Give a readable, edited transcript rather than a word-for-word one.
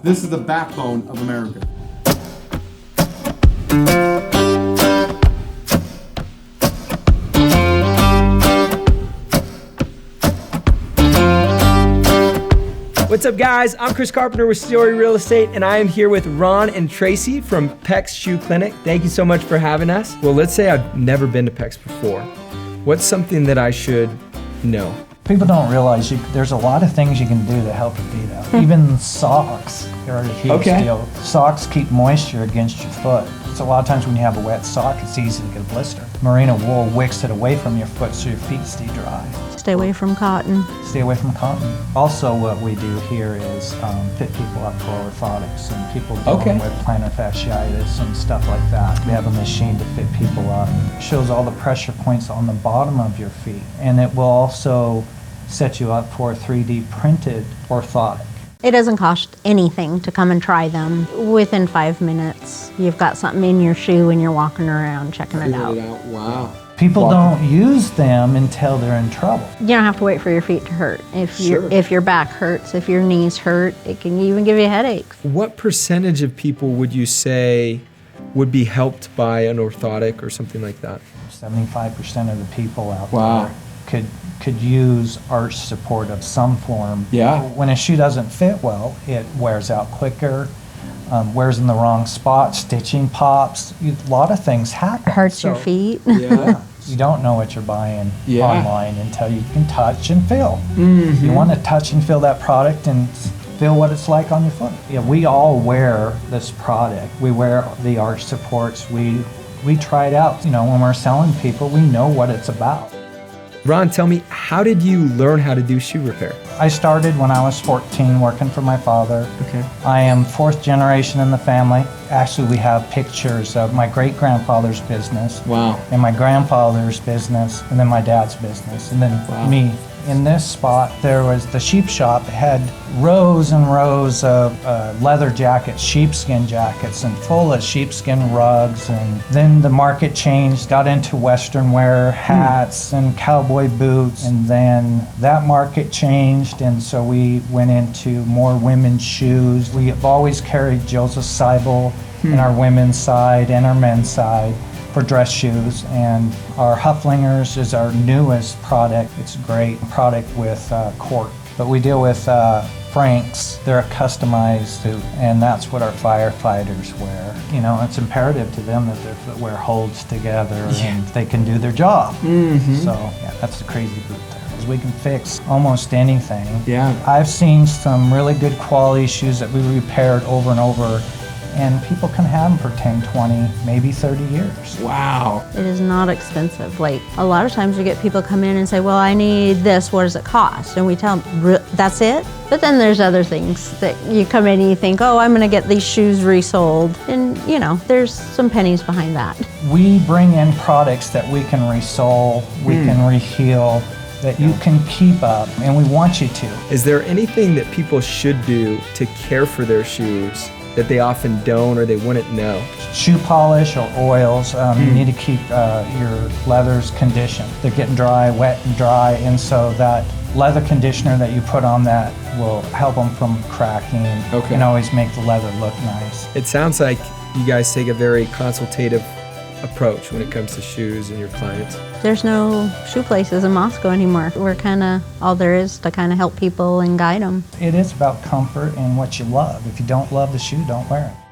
This is the backbone of America. What's up, guys? I'm Chris Carpenter with Story Real Estate, and I am here with Ron and Tracy from Peck's Shoe Clinic. Thank you so much for having us. Well, let's say I've never been to Peck's before. What's something that I should know? People don't realize there's a lot of things you can do to help your feet out. Even socks are a huge deal. Socks keep moisture against your foot. So a lot of times when you have a wet sock, it's easy to get a blister. Merino wool wicks it away from your foot so your feet stay dry. Stay away from cotton. Stay away from cotton. Also, what we do here is fit people up for orthotics and people dealing with plantar fasciitis and stuff like that. We have a machine to fit people up. It shows all the pressure points on the bottom of your feet, and it will also set you up for a 3D printed orthotic. It doesn't cost anything to come and try them. Within 5 minutes, you've got something in your shoe and you're walking around checking it out. Wow. People don't use them until they're in trouble. You don't have to wait for your feet to hurt. If your back hurts, if your knees hurt, it can even give you headaches. What percentage of people would you say would be helped by an orthotic or something like that? 75% of the people out there could use arch support of some form. Yeah. When a shoe doesn't fit well, it wears out quicker, wears in the wrong spot, stitching pops, a lot of things happen. Hurts your feet. Yeah. You don't know what you're buying online until you can touch and feel. You want to touch and feel that product and feel what it's like on your foot. Yeah, we all wear this product. We wear the arch supports. We try it out. You know, when we're selling people, we know what it's about. Ron, tell me, how did you learn how to do shoe repair? I started when I was 14 working for my father. Okay. I am fourth generation in the family. Actually, we have pictures of my great-grandfather's business. Wow. And my grandfather's business, and then my dad's business, and then me. In this spot, there was the sheep shop. It had rows and rows of leather jackets, sheepskin jackets, and full of sheepskin rugs. And then the market changed, got into Western wear, hats and cowboy boots. And then that market changed, and so we went into more women's shoes. We have always carried Joseph Seibel in our women's side and our men's side for dress shoes, and our Hufflingers is our newest product. It's a great product with cork, but we deal with Franks. They're a customized suit, and that's what our firefighters wear. You know, it's imperative to them that their footwear holds together and they can do their job. So yeah, that's the crazy boot there, is we can fix almost anything. Yeah. I've seen some really good quality shoes that we repaired over and over, and people can have them for 10, 20, maybe 30 years. Wow. It is not expensive. Like, a lot of times we get people come in and say, well, I need this, what does it cost? And we tell them, that's it? But then there's other things that you come in and you think, oh, I'm gonna get these shoes resold. And you know, there's some pennies behind that. We bring in products that we can resole, we can reheal, that you can keep up, and we want you to. Is there anything that people should do to care for their shoes that they often don't or they wouldn't know? Shoe polish or oils, you need to keep your leathers conditioned. They're getting dry, wet and dry, and so that leather conditioner that you put on that will help them from cracking and always make the leather look nice. It sounds like you guys take a very consultative approach when it comes to shoes and your clients. There's no shoe places in Moscow anymore. We're kind of all there is to kind of help people and guide them. It is about comfort and what you love. If you don't love the shoe, don't wear it.